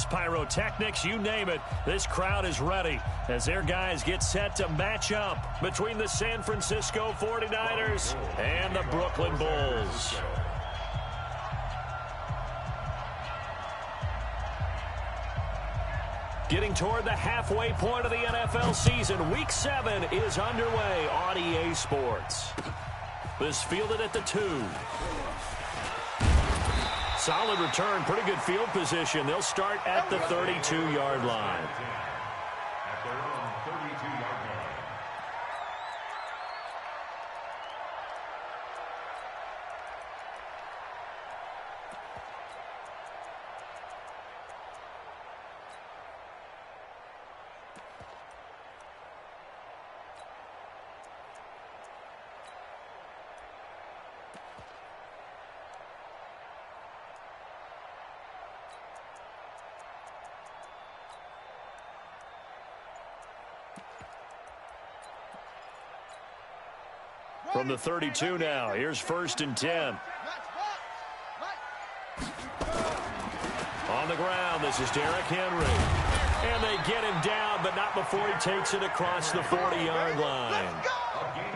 fireworks, pyrotechnics, you name it. This crowd is ready as their guys get set to match up between the San Francisco 49ers and the Brooklyn Bulls. Getting toward the halfway point of the NFL season, Week 7 is underway on EA Sports. This fielded at the 2. Solid return, pretty good field position. They'll start at the 32-yard line. From the 32 now, here's 1st and 10. On the ground, this is Derrick Henry. And they get him down, but not before he takes it across the 40-yard line.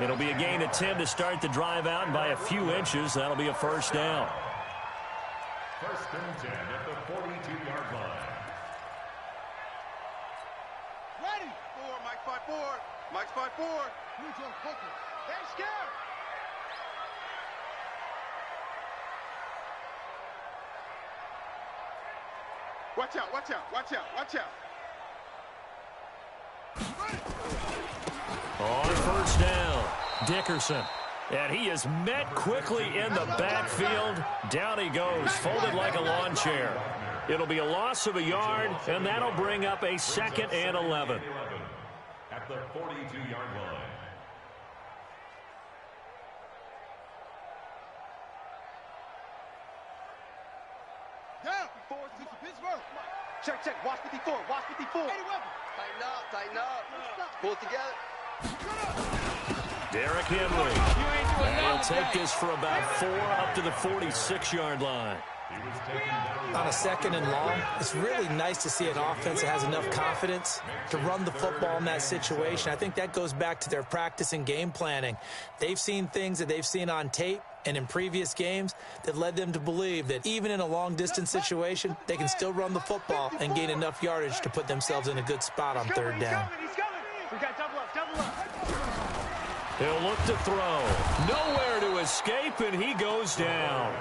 It'll be a gain of 10 to start the drive out, and by a few inches, that'll be a first down. 1st and 10 at the 42-yard line. Ready? 4, Mike 5-4. Mike's 5-4. They're scared. Watch out, watch out, watch out, watch out. On 1st down, Dickerson. And he is met quickly in the backfield. Down he goes, folded like a lawn chair. It'll be a loss of a yard, and that'll bring up a 2nd and 11. At the 42-yard line. Down. Pittsburgh. Check. Watch 54. Watch 54. Tighten up. Tighten up. Pull it together. Derrick Henry. And he'll take this for about 4 up to the 46-yard line. On a 2nd and long, it's really nice to see an offense that has enough confidence to run the football in that situation. I think that goes back to their practice and game planning. They've seen things that they've seen on tape and in previous games that led them to believe that even in a long-distance situation, they can still run the football and gain enough yardage to put themselves in a good spot on 3rd down. We got double up. He'll look to throw. Nowhere to escape, and he goes down.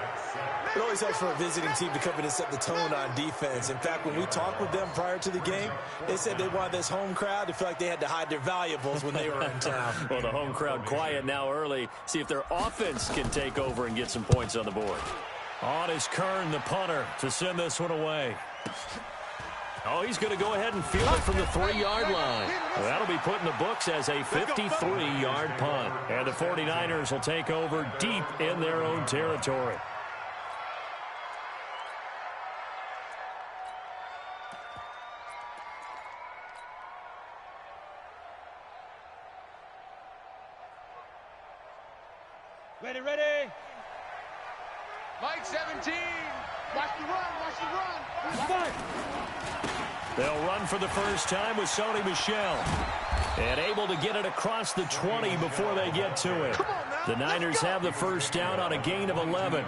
It always helps for a visiting team to come in and set the tone on defense. In fact, when we talked with them prior to the game, they said they wanted this home crowd to feel like they had to hide their valuables when they were in town. Well, the home crowd quiet now early. See if their offense can take over and get some points on the board. On is Kern, the punter, to send this one away. Oh, he's going to go ahead and field it from the 3-yard line. Well, that'll be put in the books as a 53-yard punt. And the 49ers will take over deep in their own territory. Ready. Mike 17. Watch the run. They'll run for the first time with Sony Michel. And able to get it across the 20 before they get to it. The Niners have the first down on a gain of 11.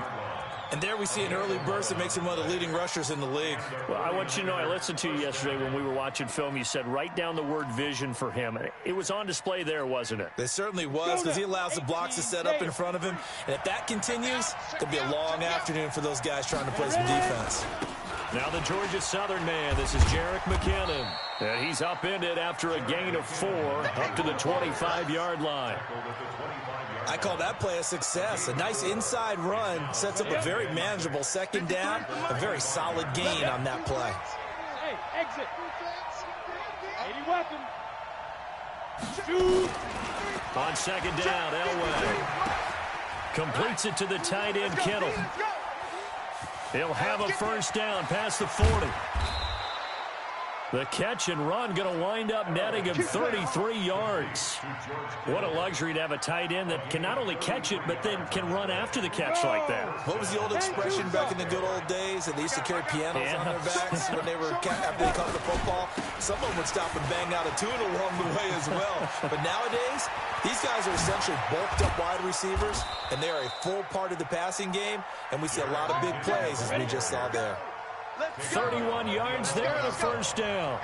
And there we see an early burst that makes him one of the leading rushers in the league. Well, I want you to know, I listened to you yesterday when we were watching film. You said write down the word vision for him. It was on display there, wasn't it? It certainly was, because he allows the blocks to set up in front of him. And if that continues, it'll be a long afternoon for those guys trying to play some defense. Now the Georgia Southern man, this is Jerick McKinnon. And he's upended after a gain of 4 up to the 25-yard line. I call that play a success. A nice inside run sets up a very manageable 2nd down. A very solid gain on that play. Hey, exit. 80 weapon. Shoot. On 2nd down, Elway completes it to the tight end, Kittle. He'll have a first down past the 40. The catch and run going to wind up netting him 33 yards. What a luxury to have a tight end that can not only catch it, but then can run after the catch like that. What was the old expression back in the good old days? And they used to carry pianos on their backs when they were after they caught the football. Some of them would stop and bang out a tune along the way as well. But nowadays, these guys are essentially bulked up wide receivers, and they are a full part of the passing game. And we see a lot of big plays, as we just saw there. 31 yards there and a first down.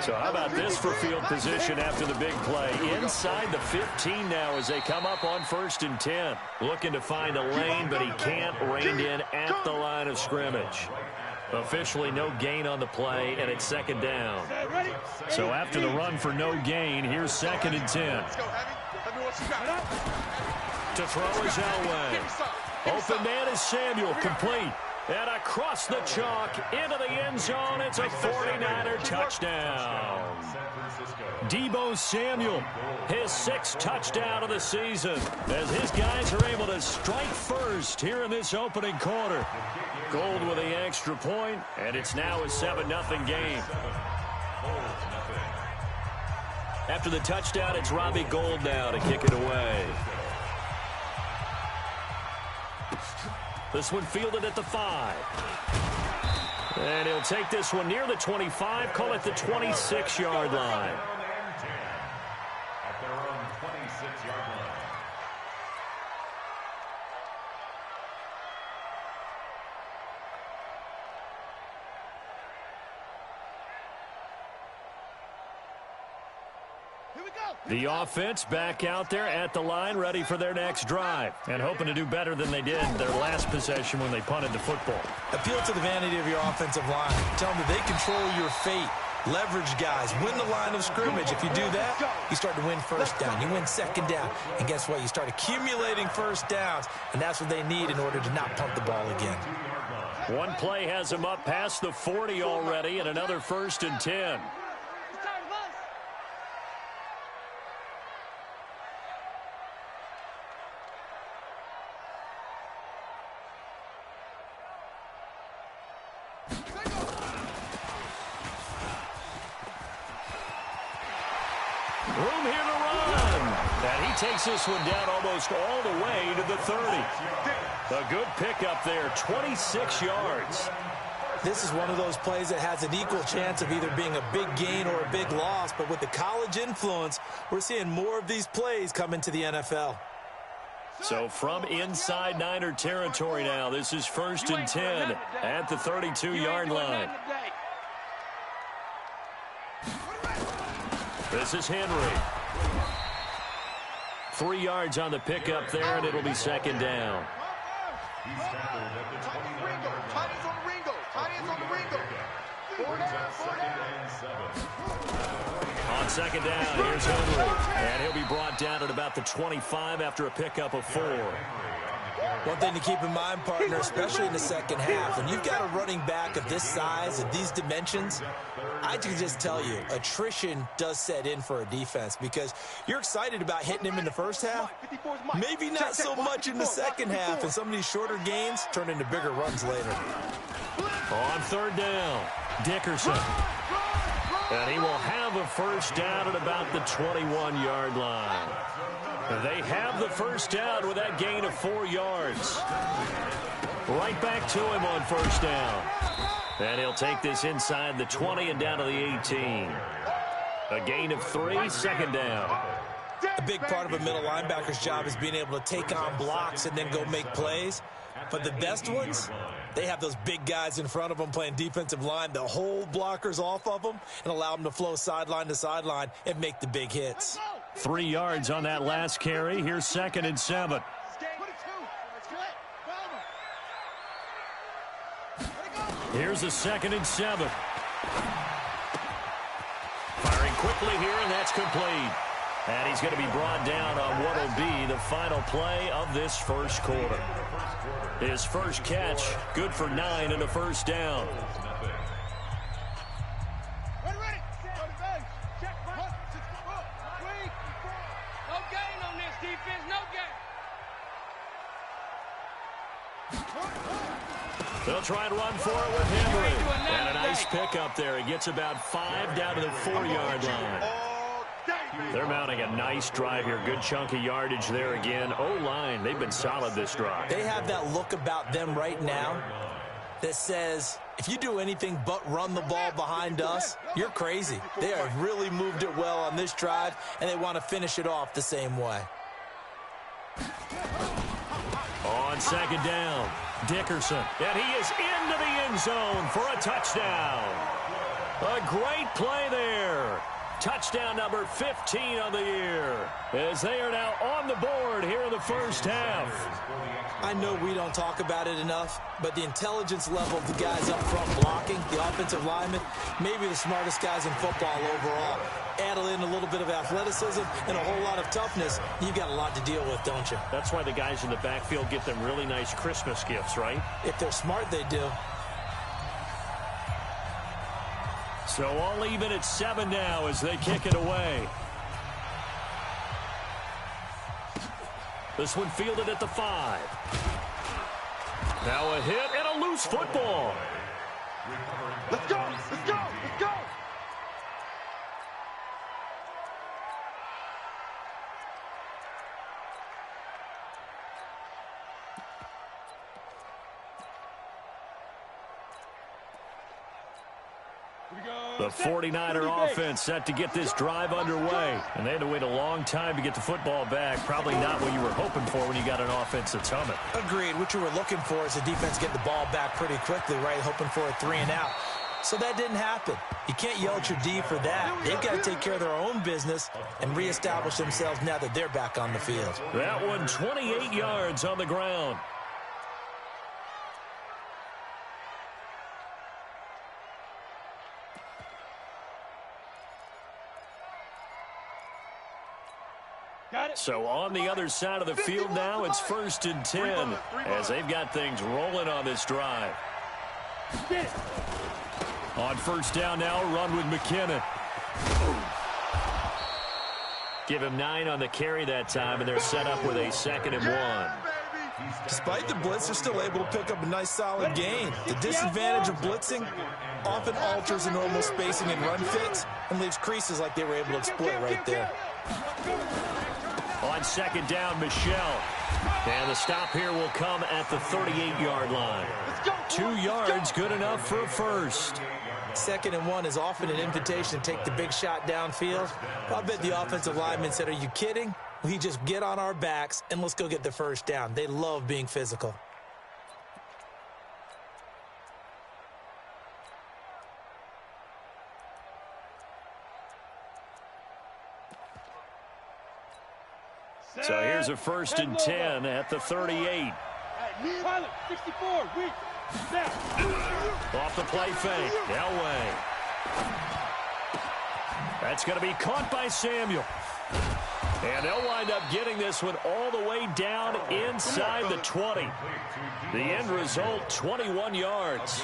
So how about this for field position after the big play? Inside the 15 now as they come up on 1st and 10. Looking to find a lane, but he can't. Reined in at the line of scrimmage. Officially no gain on the play, and it's 2nd down. So after the run for no gain, here's 2nd and 10. To throw is Elway. Open man is Samuel, complete. And across the chalk, into the end zone, it's a 49er touchdown. Deebo Samuel, his 6th touchdown of the season, as his guys are able to strike first here in this opening quarter. Gold with the extra point, and it's now a 7-0 game. After the touchdown, it's Robbie Gould now to kick it away. This one fielded at the 5. And he'll take this one near the 25, call it the 26-yard line. At their own 26-yard line. The offense back out there at the line, ready for their next drive, and hoping to do better than they did their last possession when they punted the football. Appeal to the vanity of your offensive line. Tell them that they control your fate. Leverage guys. Win the line of scrimmage. If you do that, you start to win first down. You win 2nd down. And guess what? You start accumulating first downs, and that's what they need in order to not punt the ball again. One play has them up past the 40 already, and another 1st and 10. Room here to run. And he takes this one down almost all the way to the 30. A good pickup there, 26 yards. This is one of those plays that has an equal chance of either being a big gain or a big loss. But with the college influence, we're seeing more of these plays come into the NFL. So from inside Niner territory now, this is 1st and 10 at the 32-yard line. This is Henry. 3 yards on the pickup there, and it'll be 2nd down. He's tackled at the 29-yard line. On 2nd down, here's Henry. And he'll be brought down at about the 25 after a pickup of 4. One thing to keep in mind, partner, especially in the second half, when you've got a running back of this size, of these dimensions, I can just tell you, attrition does set in for a defense because you're excited about hitting him in the first half, maybe not so much in the second half, and some of these shorter gains turn into bigger runs later. On 3rd down, Dickerson. And he will have a first down at about the 21-yard line. They have the first down with that gain of 4 yards. Right back to him on 1st down. And he'll take this inside the 20 and down to the 18. A gain of 3, 2nd down. A big part of a middle linebacker's job is being able to take on blocks and then go make plays. But the best ones, they have those big guys in front of them playing defensive line that hold blockers off of them and allow them to flow sideline to sideline and make the big hits. 3 yards on that last carry. Here's 2nd and 7. Here's the 2nd and 7. Firing quickly here, and that's complete. And he's going to be brought down on what will be the final play of this first quarter. His first catch, good for 9 and a first down. No gain on this defense, no gain. The They'll try and run for it with Henry. And a nice pickup there. He gets about 5 down to the 4-yard line. They're mounting a nice drive here. Good chunk of yardage there again. O-line, they've been solid this drive. They have that look about them right now that says, if you do anything but run the ball behind us, you're crazy. They have really moved it well on this drive, and they want to finish it off the same way. On second down, Dickerson. And he is into the end zone for a touchdown. A great play there. Touchdown number 15 on the year, as they are now on the board here in the first half. I know we don't talk about it enough, but the intelligence level of the guys up front blocking, the offensive linemen, maybe the smartest guys in football overall. Add in a little bit of athleticism and a whole lot of toughness, you've got a lot to deal with, don't you? That's why the guys in the backfield get them really nice Christmas gifts, right? If they're smart, they do. So all even at 7 now as they kick it away. This one fielded at the 5. Now a hit and a loose football. Let's go! Let's go! Let's go! The 49er offense set to get this drive underway. And they had to wait a long time to get the football back. Probably not what you were hoping for when you got an offense that's humming. Agreed. What you were looking for is the defense get the ball back pretty quickly, right? Hoping for a 3 and out. So that didn't happen. You can't yell at your D for that. They've got to take care of their own business and reestablish themselves now that they're back on the field. That one 28 yards on the ground. So on the other side of the field now, it's 1st and 10 as they've got things rolling on this drive. On 1st down now, run with McKinnon. Give him 9 on the carry that time, and they're set up with a 2nd and 1. Despite the blitz, they're still able to pick up a nice solid gain. The disadvantage of blitzing often alters the normal spacing and run fits and leaves creases like they were able to exploit right there. On 2nd down, Michelle. And the stop here will come at the 38-yard line. 2 yards, good enough for a first. 2nd and 1 is often an invitation to take the big shot downfield. I bet the offensive lineman said, are you kidding? We just get on our backs and let's go get the first down. They love being physical. So here's a 1st and 10 at the 38. Pilot, 64, weak. Off the play fake. Elway. That's going to be caught by Samuel. And they'll wind up getting this one all the way down inside the 20. The end result, 21 yards.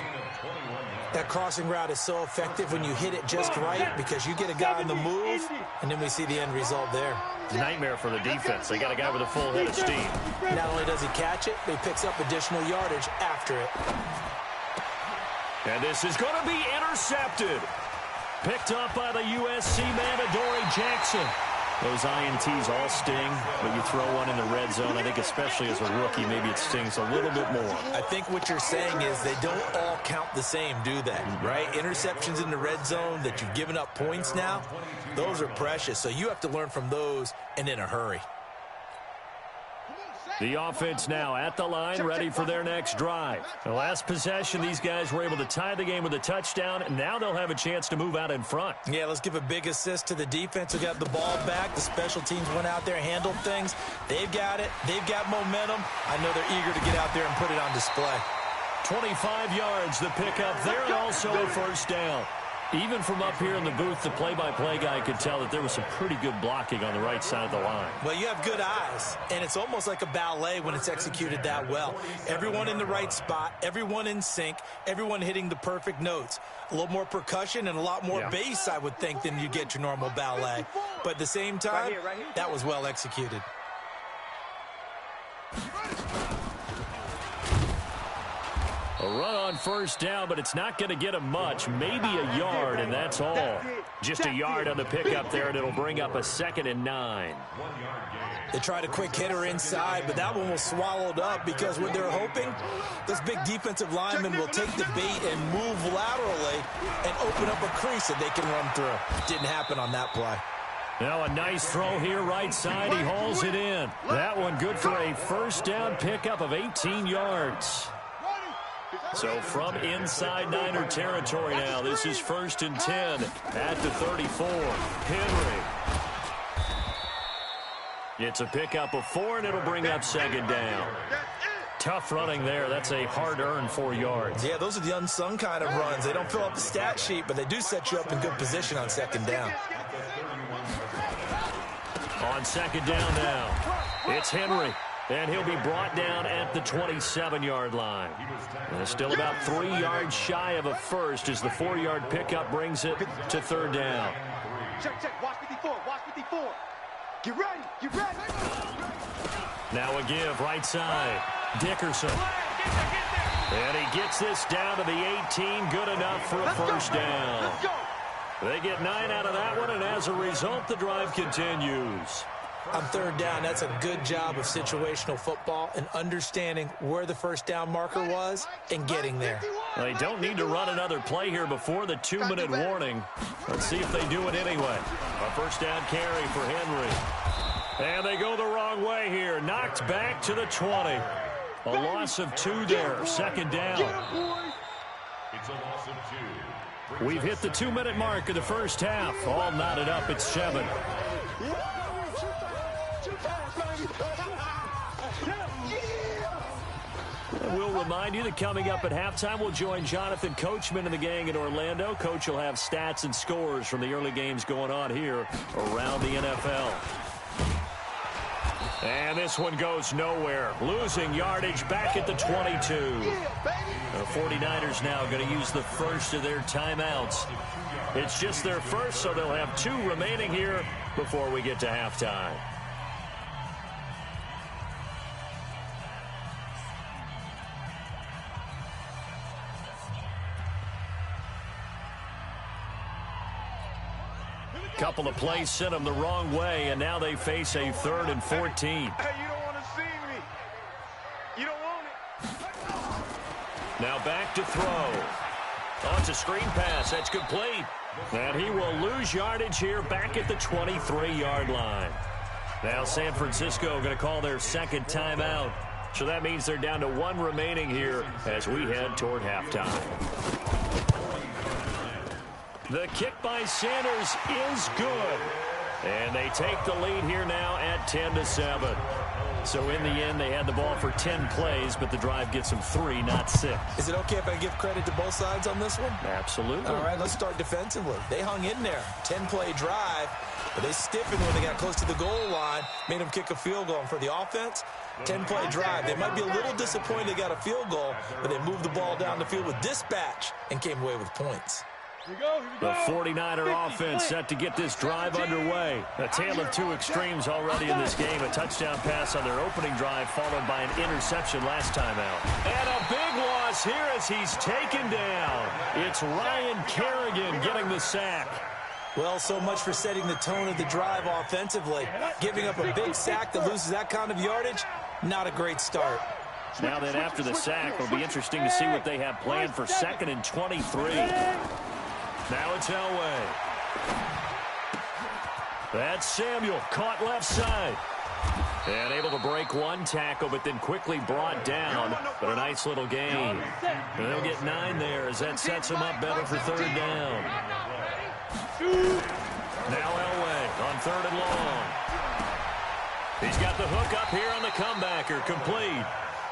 That crossing route is so effective when you hit it just right because you get a guy on the move, and then we see the end result there. Nightmare for the defense. They got a guy with a full head of steam. Not only does he catch it, but he picks up additional yardage after it. And this is going to be intercepted. Picked up by the USC man, Adoree Jackson. Those INTs all sting, but you throw one in the red zone. I think especially as a rookie, maybe it stings a little bit more. I think what you're saying is they don't all count the same, do they? Right? Interceptions in the red zone that you've given up points now, those are precious. So you have to learn from those and in a hurry. The offense now at the line, ready for their next drive. The last possession, these guys were able to tie the game with a touchdown, and now they'll have a chance to move out in front. Yeah, let's give a big assist to the defense who got the ball back. The special teams went out there, handled things. They've got it. They've got momentum. I know they're eager to get out there and put it on display. 25 yards, the pickup there, and also a 1st down. Even from up here in the booth, the play-by-play guy could tell that there was some pretty good blocking on the right side of the line. Well, you have good eyes, and it's almost like a ballet when it's executed that well. Everyone in the right spot, everyone in sync, everyone hitting the perfect notes. A little more percussion and a lot more bass, I would think, than you get your normal ballet. But at the same time, that was well executed. A run on first down, but it's not going to get him much. Maybe a yard, and that's all. Just a yard on the pickup there, and it'll bring up a 2nd and 9. They tried a quick hitter inside, but that one was swallowed up because what they're hoping, those big defensive linemen will take the bait and move laterally and open up a crease that they can run through. Didn't happen on that play. Now a nice throw here right side. He hauls it in. That one good for a first down pickup of 18 yards. So from inside Niner territory now, this is 1st and 10 at the 34. Henry. It's a pickup of 4, and it'll bring up 2nd down. Tough running there. That's a hard-earned 4 yards. Yeah, those are the unsung kind of runs. They don't fill up the stat sheet, but they do set you up in good position on 2nd down. On 2nd down now, it's Henry, and he'll be brought down at the 27-yard line. And still about 3 yards shy of a first as the 4-yard pickup brings it to 3rd down. Check. Watch 54. Watch 54. Get ready. Get ready. Now a give right side. Dickerson. And he gets this down to the 18. Good enough for a first down. Let's go. They get 9 out of that one, and as a result, the drive continues. On 3rd down, that's a good job of situational football and understanding where the first down marker was and getting there. They don't need to run another play here before the 2-minute warning. Let's see if they do it anyway. A first down carry for Henry. And they go the wrong way here. Knocked back to the 20. A loss of 2 there. 2nd down. It's a loss of 2. We've hit the 2-minute mark of the first half. All knotted up at 7. We'll remind you that coming up at halftime, we'll join Jonathan Coachman and the gang in Orlando. Coach will have stats and scores from the early games going on here around the NFL. And this one goes nowhere. Losing yardage back at the 22. The 49ers now going to use the first of their timeouts. It's just their first, so they'll have 2 remaining here before we get to halftime. Couple of plays sent them the wrong way, and now they face a 3rd and 14. Hey, you don't want to see me. You don't want it. Now back to throw. Oh, it's a screen pass. That's complete. And he will lose yardage here back at the 23-yard line. Now San Francisco going to call their 2nd timeout. So that means they're down to 1 remaining here as we head toward halftime. The kick by Sanders is good. And they take the lead here now at 10-7. So in the end, they had the ball for 10 plays, but the drive gets them 3, not 6. Is it okay if I give credit to both sides on this one? Absolutely. All right, let's start defensively. They hung in there. 10-play drive, but they stiffened when they got close to the goal line, made them kick a field goal. And for the offense, 10-play drive. They might be a little disappointed they got a field goal, but they moved the ball down the field with dispatch and came away with points. The 49er offense set to get this drive underway. A tale of 2 extremes already in this game. A touchdown pass on their opening drive followed by an interception last time out. And a big loss here as he's taken down. It's Ryan Kerrigan getting the sack. Well, so much for setting the tone of the drive offensively. Giving up a big sack that loses that kind of yardage, not a great start. Now then, after the sack, it'll be interesting to see what they have planned for 2nd and 23. Now it's Elway. That's Samuel, caught left side. And able to break 1 tackle, but then quickly brought down. But a nice little gain. And they'll get 9 there as that sets them up better for 3rd down. Now Elway on 3rd and long. He's got the hook up here on the comebacker, complete.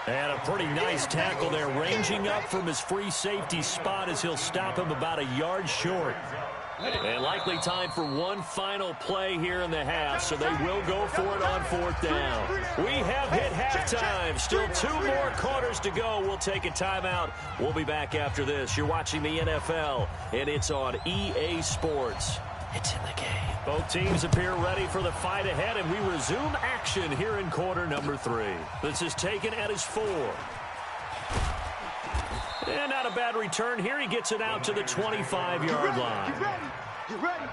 And a pretty nice tackle there, ranging up from his free safety spot as he'll stop him about a yard short. And likely time for 1 final play here in the half, so they will go for it on 4th down. We have hit halftime. Still 2 more quarters to go. We'll take a timeout. We'll be back after this. You're watching the NFL, and it's on EA Sports. It's in the game. Both teams appear ready for the fight ahead, and we resume action here in quarter number 3. This is taken at his 4. And not a bad return here. He gets it out to the 25-yard line. You ready?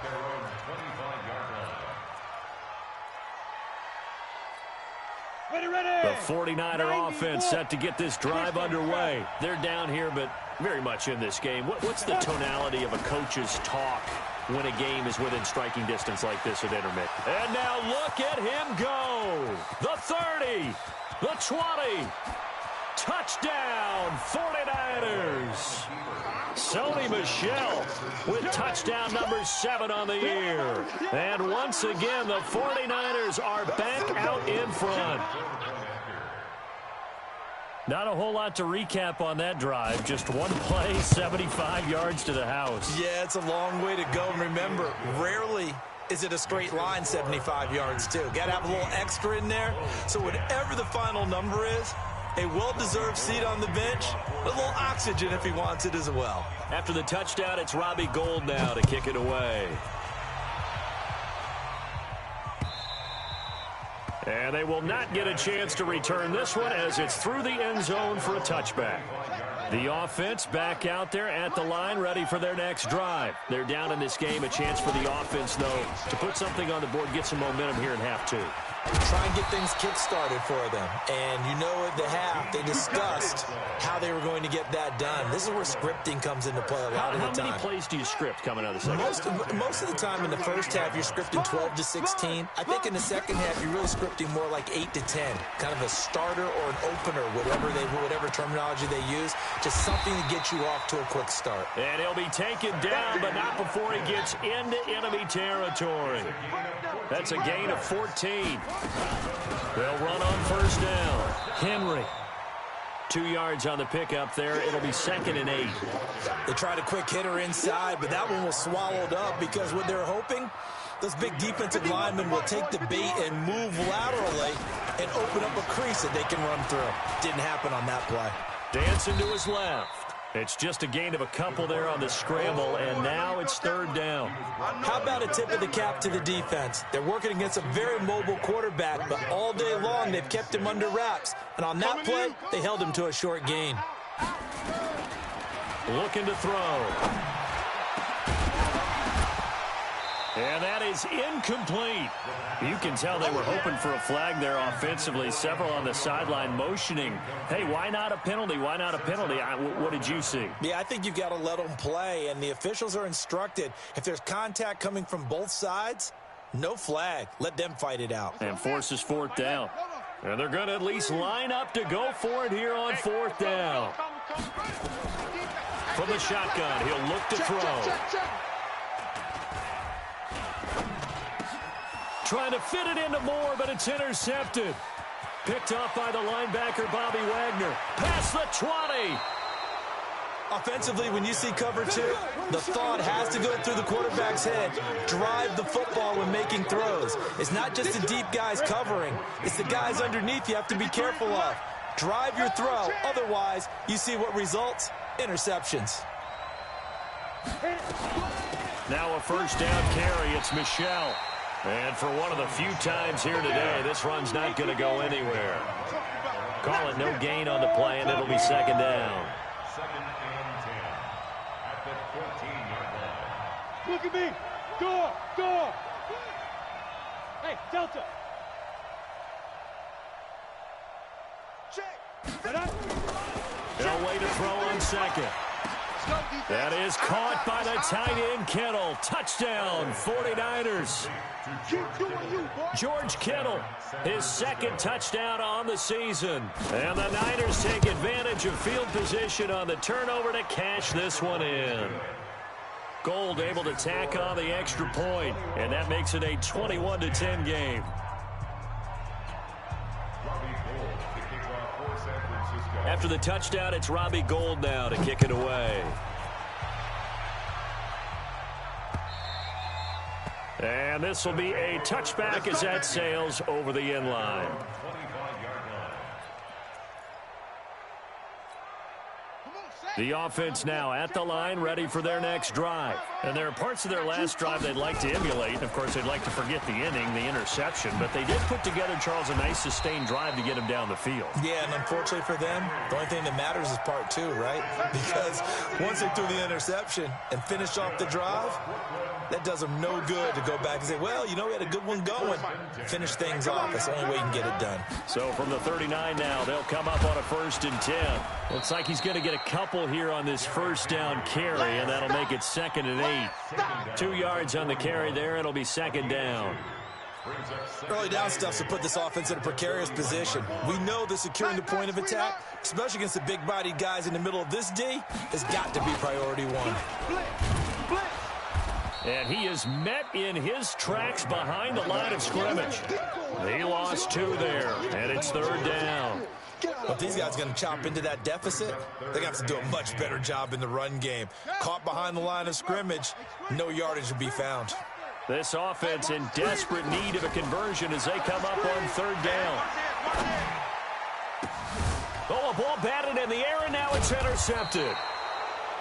The 49er offense set to get this drive underway. They're down here, but very much in this game. What's the tonality of a coach's talk when a game is within striking distance like this at intermittent? And now look at him go. The 30, the 20. Touchdown, 49ers. Sony Michel with touchdown number 7 on the year. And once again, the 49ers are back out in front. Not a whole lot to recap on that drive. Just one play, 75 yards to the house. Yeah, it's a long way to go. And remember, rarely is it a straight line 75 yards, too. Got to have a little extra in there. So whatever the final number is, a well-deserved seat on the bench, a little oxygen if he wants it as well. After the touchdown, it's Robbie Gould now to kick it away. And they will not get a chance to return this one as it's through the end zone for a touchback. The offense back out there at the line, ready for their next drive. They're down in this game. A chance for the offense, though, to put something on the board, get some momentum here in half 2. Try and get things kick-started for them. And you know at the half, they discussed how they were going to get that done. This is where scripting comes into play a lot of the time. How many plays do you script coming out of the second? Most of the time in the first half, you're scripting 12 to 16. I think in the second half, you're really scripting more like 8 to 10. Kind of a starter or an opener, whatever terminology they use. Just something to get you off to a quick start. And he'll be taken down, but not before he gets into enemy territory. That's a gain of 14. They'll run on first down. Henry. 2 yards on the pickup there. It'll be 2nd and 8. They tried a quick hitter inside, but that one was swallowed up because what they're hoping, those big defensive linemen will take the bait and move laterally and open up a crease that they can run through. Didn't happen on that play. Dancing to his left. It's just a gain of a couple there on the scramble, and now it's 3rd down. How about a tip of the cap to the defense? They're working against a very mobile quarterback, but all day long they've kept him under wraps. And on that play, they held him to a short gain. Looking to throw. And that is incomplete. You can tell they were hoping for a flag there offensively. Several on the sideline motioning. Hey, why not a penalty? Why not a penalty? What did you see? Yeah, I think you've got to let them play, and the officials are instructed. If there's contact coming from both sides, no flag. Let them fight it out. And forces 4th down. And they're going to at least line up to go for it here on 4th down. From the shotgun, he'll look to throw. Trying to fit it into Moore, but it's intercepted. Picked off by the linebacker, Bobby Wagner. Past the 20. Offensively, when you see cover 2, the thought has to go through the quarterback's head. Drive the football when making throws. It's not just the deep guys covering. It's the guys underneath you have to be careful of. Drive your throw. Otherwise, you see what results? Interceptions. Now a first down carry. It's Michel. And for one of the few times here today, this run's not going to go anywhere. Call it no gain on the play, and it'll be 2nd down. 2nd and 10 at the 14-yard line. Look at me. Door. Hey, Delta. Check. They'll wait to throw on 2nd. That is caught by the tight end, Kittle. Touchdown, 49ers. George Kittle, his 2nd touchdown on the season. And the Niners take advantage of field position on the turnover to cash this one in. Gould able to tack on the extra point, and that makes it a 21-10 game. After the touchdown, it's Robbie Gould now to kick it away. And this will be a touchback as that sails over the end line. The offense now at the line, ready for their next drive. And there are parts of their last drive they'd like to emulate. And, of course, they'd like to forget the inning, the interception. But they did put together, Charles, a nice sustained drive to get him down the field. Yeah, and unfortunately for them, the only thing that matters is part two, right? Because once they threw the interception and finished off the drive, that does them no good to go back and say, well, you know, we had a good one going. Finish things off. That's the only way you can get it done. So from the 39 now, they'll come up on a 1st and 10. Looks like he's going to get a couple here on this first down carry, and that'll make it 2nd and 8. 2 yards on the carry there. It'll be 2nd down. Early down stuff to put this offense in a precarious position. We know that securing the point of attack, especially against the big-bodied guys in the middle of this D, has got to be priority one. And he is met in his tracks behind the line of scrimmage. He lost 2 there, and it's 3rd down. If these guys are going to chop into that deficit, they're going to have to do a much better job in the run game. Caught behind the line of scrimmage, no yardage will be found. This offense in desperate need of a conversion as they come up on 3rd down. Oh, a ball batted in the air, and now it's intercepted.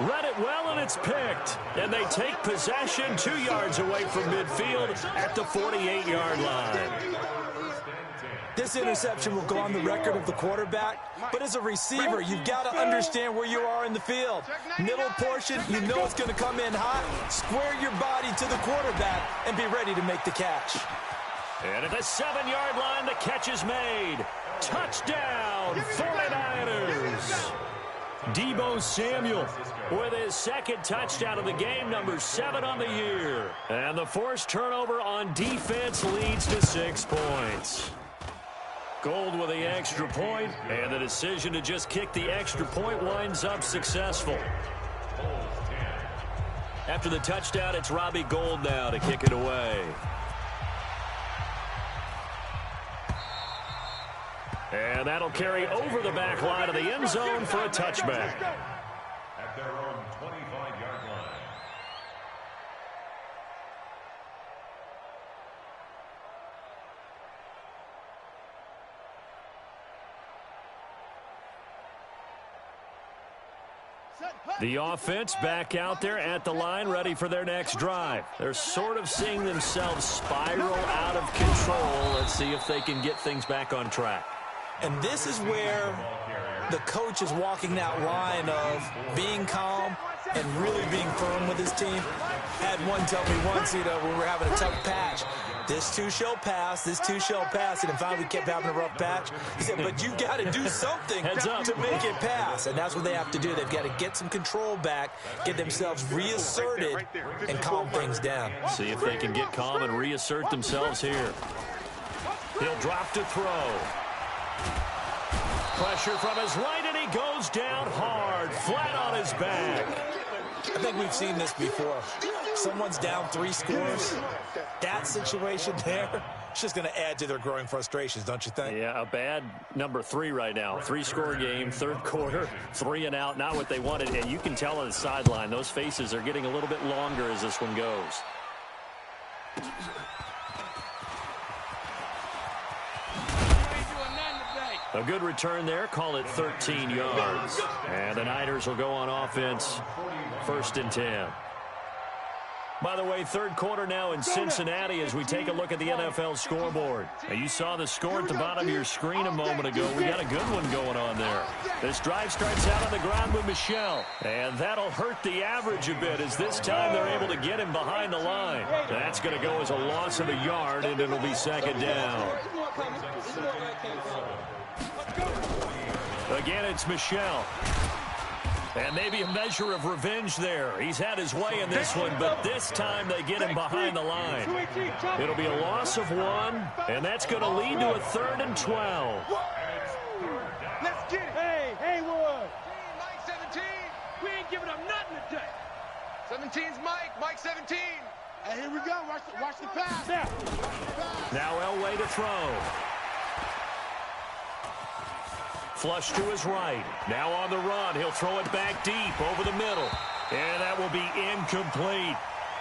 Read it well, and it's picked. And they take possession 2 yards away from midfield at the 48-yard line. This interception will go on the record of the quarterback, but as a receiver, you've got to understand where you are in the field. Middle portion, you know it's going to come in hot. Square your body to the quarterback and be ready to make the catch. And at the 7-yard line, the catch is made. Touchdown, 49ers. Deebo Samuel with his 2nd touchdown of the game, number 7 on the year. And the forced turnover on defense leads to 6 points. Gold with the extra point, and the decision to just kick the extra point winds up successful. After the touchdown, it's Robbie Gould now to kick it away. And that'll carry over the back line of the end zone for a touchback. At their own 25-yard line. The offense back out there at the line, ready for their next drive. They're sort of seeing themselves spiral out of control. Let's see if they can get things back on track. And this is where the coach is walking that line of being calm and really being firm with his team. Had one tell me once, you know, when we were having a tough patch, this too shall pass, this too shall pass, and then finally we kept having a rough patch. He said, but you've got to do something to make it pass, and that's what they have to do. They've got to get some control back, get themselves reasserted, and calm things down. See if they can get calm and reassert themselves here. He'll drop to throw. Pressure from his right, and he goes down hard, flat on his back. I think we've seen this before. Someone's down 3 scores. That situation there, it's just going to add to their growing frustrations, don't you think? Yeah, a bad number 3 right now. 3-score game, 3rd quarter, 3 and out, not what they wanted. And you can tell on the sideline, those faces are getting a little bit longer as this one goes. A good return there. Call it 13 yards. And the Niners will go on offense. 1st and 10. By the way, 3rd quarter now in Cincinnati as we take a look at the NFL scoreboard. Now, you saw the score at the bottom of your screen a moment ago. We got a good one going on there. This drive starts out on the ground with Michel. And that'll hurt the average a bit as this time they're able to get him behind the line. That's going to go as a loss of a yard, and it'll be 2nd down. Again, it's Michel. And maybe a measure of revenge there. He's had his way in this one, but this time they get him behind the line. It'll be a loss of 1, and that's going to lead to a 3rd and 12. Let's get it. Hey, Haywood. Mike 17. We ain't giving up nothing today. 17's Mike. Mike 17. Hey, here we go. Watch the pass. Yeah. Now Elway to throw. Flush to his right. Now on the run. He'll throw it back deep over the middle. And that will be incomplete.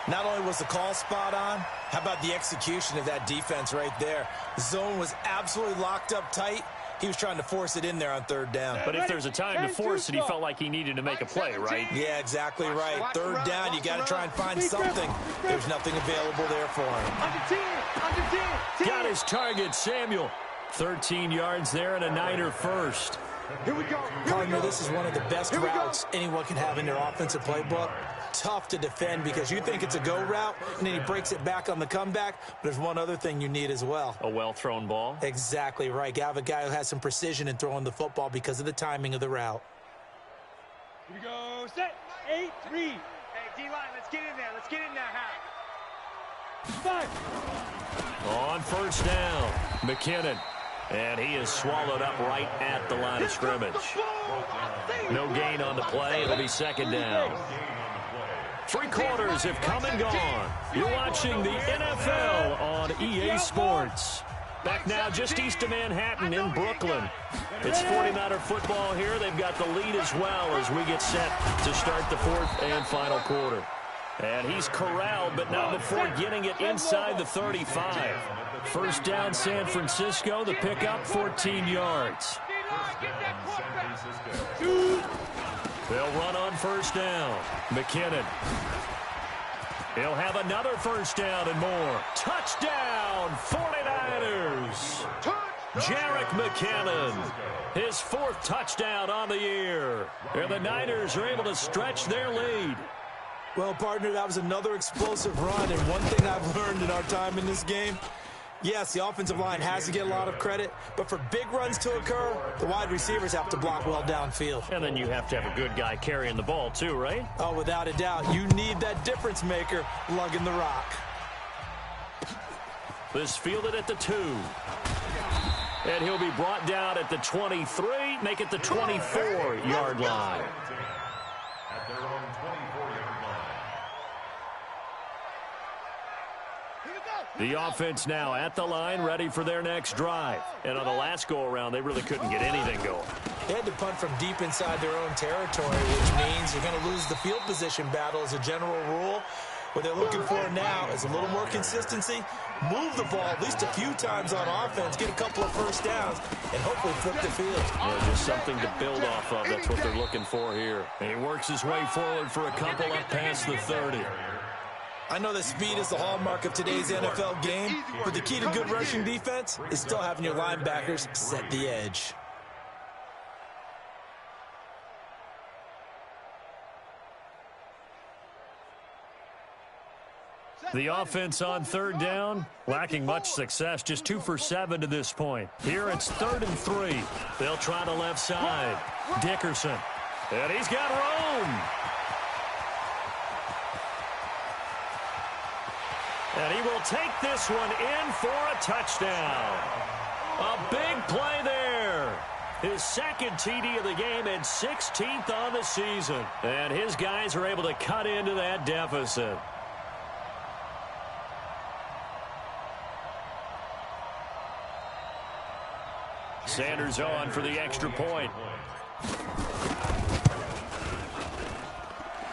Not only was the call spot on, how about the execution of that defense right there? The zone was absolutely locked up tight. He was trying to force it in there on third down. But if there's a time to force it, he felt like he needed to make a play, right? Yeah, exactly right. Third down, you got to try and find something. There's nothing available there for him. Under 10. Got his target, Samuel. 13 yards there and a Niner first. Here we go. Partner, this is one of the best routes anyone can have in their offensive playbook. Tough to defend because you think it's a go route, and then he breaks it back on the comeback. But there's one other thing you need as well. A well-thrown ball. Exactly right. You have a guy who has some precision in throwing the football because of the timing of the route. Here we go. Set. 8-3. Hey, D-line, let's get in there. Let's get in there, Hal. 5. On first down, McKinnon. And he is swallowed up right at the line of scrimmage. No gain on the play. It'll be second down. 3 quarters have come and gone. You're watching the NFL on EA Sports. Back now just east of Manhattan in Brooklyn. It's 49er football here. They've got the lead as well as we get set to start the 4th and final quarter. And he's corralled, but not before getting it inside the 35. First down, San Francisco. The pickup, 14 yards. They'll run on first down. McKinnon. He'll have another first down and more. Touchdown, 49ers. Jerick McKinnon. His 4th touchdown on the year. And the Niners are able to stretch their lead. Well, partner, that was another explosive run, and one thing I've learned in our time in this game, yes, the offensive line has to get a lot of credit, but for big runs to occur, the wide receivers have to block well downfield. And then you have to have a good guy carrying the ball too, right? Oh, without a doubt. You need that difference maker lugging the rock. This fielded at the 2. And he'll be brought down at the 23, make it the 24-yard line. At their own 24-yard line. The offense now at the line, ready for their next drive. And on the last go-around, they really couldn't get anything going. They had to punt from deep inside their own territory, which means you're going to lose the field position battle as a general rule. What they're looking for now is a little more consistency, move the ball at least a few times on offense, get a couple of first downs, and hopefully flip the field. Yeah, just something to build off of. That's what they're looking for here. And he works his way forward for a couple up past the 30. I know that speed is the hallmark of today's NFL game, but the key to good rushing defense is still having your linebackers set the edge. The offense on third down, lacking much success, just 2 for 7 to this point. Here it's 3rd and 3. They'll try the left side. Dickerson. And he's got room. And he will take this one in for a touchdown. A big play there. His 2nd TD of the game and 16th on the season. And his guys are able to cut into that deficit. Sanders on for the extra point.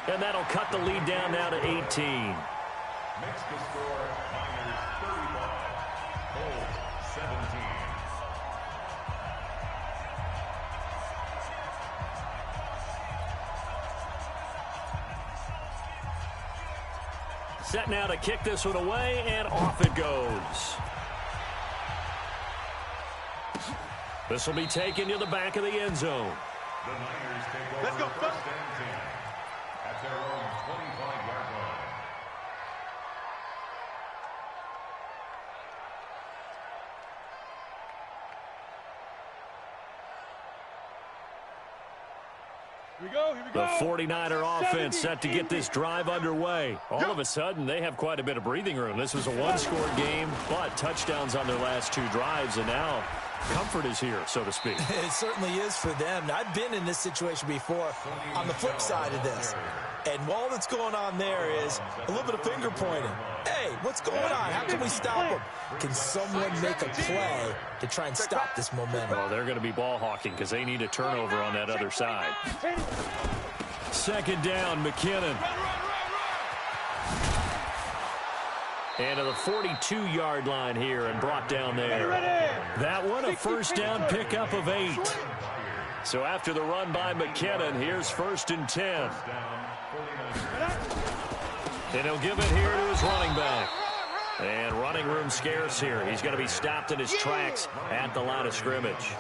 And that'll cut the lead down now to 18. Makes the score Niners 35, Colts 17. Set now to kick this one away, and off it goes. This will be taken to the back of the end zone. The Niners take over. Let's go, first and 10 at their own 25-yard line. Here we go. The 49er offense set to get this drive underway. All of a sudden, they have quite a bit of breathing room. This was a one-score game, but touchdowns on their last 2 drives, and now comfort is here, so to speak. It certainly is for them. I've been in this situation before on the flip side of this. And all that's going on there is a little bit of finger pointing. Hey, what's going on? How can we stop them? Can someone make a play to try and stop this momentum? Well, they're going to be ball hawking because they need a turnover on that other side. 2nd down, McKinnon. And to the 42-yard line here and brought down there. That one a first down pickup of 8. So after the run by McKinnon, here's 1st and 10. And he'll give it here to his running back. And running room scarce here. He's going to be stopped in his tracks at the line of scrimmage.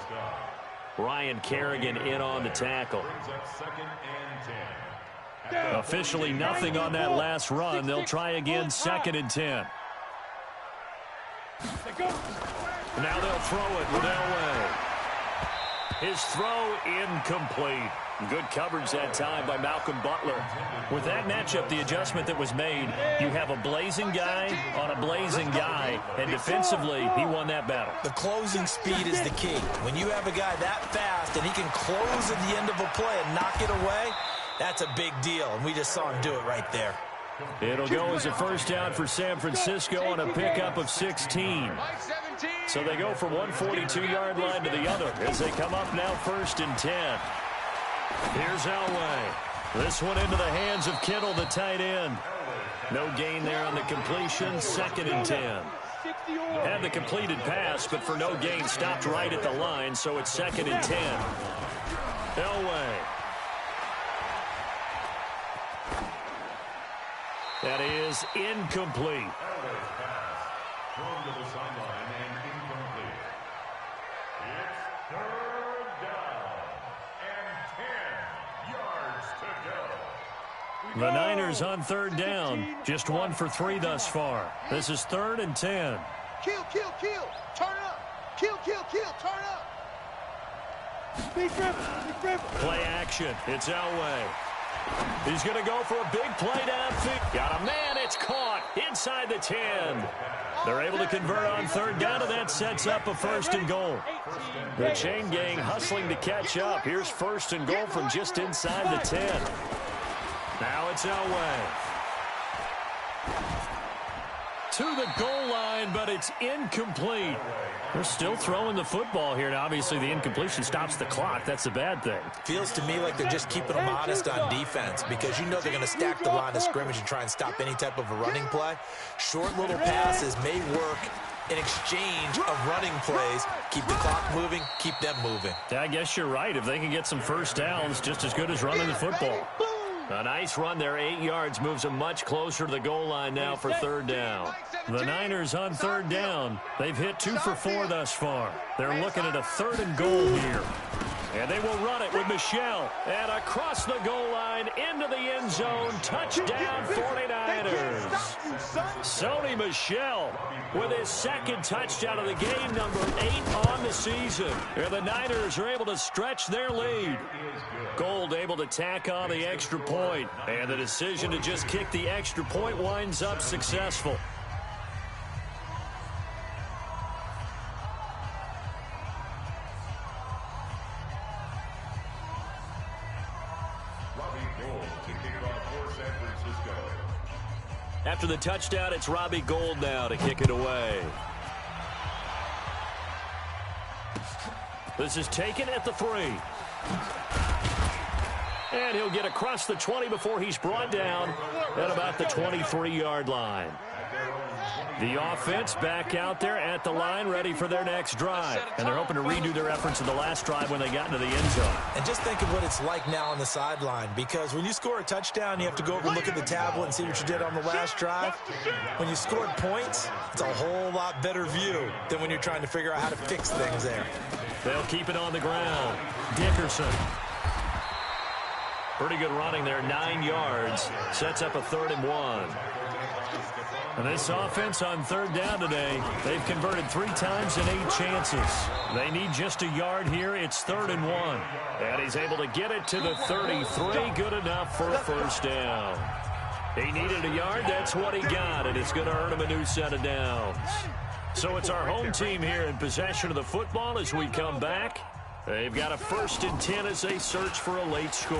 Ryan Kerrigan in on the tackle. Officially nothing on that last run. They'll try again, 2nd and 10. Now they'll throw it with Elway. His throw incomplete. Good coverage that time by Malcolm Butler. With that matchup, the adjustment that was made, you have a blazing guy on a blazing guy, and defensively, he won that battle. The closing speed is the key. When you have a guy that fast and he can close at the end of a play and knock it away, that's a big deal, and we just saw him do it right there. It'll go as a first down for San Francisco on a pickup of 16. So they go from one 42-yard line to the other as they come up now 1st and 10. Here's Elway. This one into the hands of Kittle, the tight end. No gain there on the completion, 2nd and 10. Had the completed pass, but for no gain, stopped right at the line, so it's 2nd and 10. Elway. That is incomplete. Thrown to the sideline and incomplete. It's 3rd down and 10 yards to go. The Niners on 3rd down. Just 1 for 3 thus far. This is 3rd and 10. Kill, kill, kill. Turn up. Kill, kill, kill. Turn up. Big dribble. Play action. It's Elway. He's going to go for a big play downfield. Got a man. It's caught inside the 10. They're able to convert on 3rd down, and that sets up a 1st and goal. The chain gang hustling to catch up. Here's 1st and goal from just inside the 10. Now it's Elway. To the goal line, but it's incomplete. They're still throwing the football here. Now, obviously, the incompletion stops the clock. That's a bad thing. Feels to me like they're just keeping them honest on defense because you know they're going to stack the line of scrimmage and try and stop any type of a running play. Short little passes may work in exchange of running plays. Keep the clock moving, keep them moving. Yeah, I guess you're right. If they can get some first downs, just as good as running the football. A nice run there, 8 yards, moves them much closer to the goal line now for 3rd down. The Niners on 3rd down. They've hit 2 for 4 thus far. They're looking at a 3rd and goal here. And they will run it with Michel. And across the goal line, into the end zone, touchdown 49ers. Sony Michel with his 2nd touchdown of the game, number 8 on the season. And the Niners are able to stretch their lead. Gold able to tack on the extra point. And the decision to just kick the extra point winds up successful. After the touchdown, it's Robbie Gould now to kick it away. This is taken at the 3. And he'll get across the 20 before he's brought down at about the 23-yard line. The offense back out there at the line, ready for their next drive. And they're hoping to redo their efforts in the last drive when they got into the end zone. And just think of what it's like now on the sideline, because when you score a touchdown, you have to go over and look at the tablet and see what you did on the last drive. When you scored points, it's a whole lot better view than when you're trying to figure out how to fix things there. They'll keep it on the ground. Dickerson. Pretty good running there, 9 yards. Sets up a 3rd and 1. And this offense on 3rd down today, they've converted 3 times in 8 chances. They need just a yard here. It's 3rd and 1. And he's able to get it to the 33. Good enough for a first down. He needed a yard. That's what he got. And it's going to earn him a new set of downs. So it's our home team here in possession of the football as we come back. They've got a 1st and 10 as they search for a late score.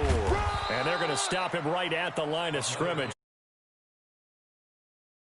And they're going to stop him right at the line of scrimmage.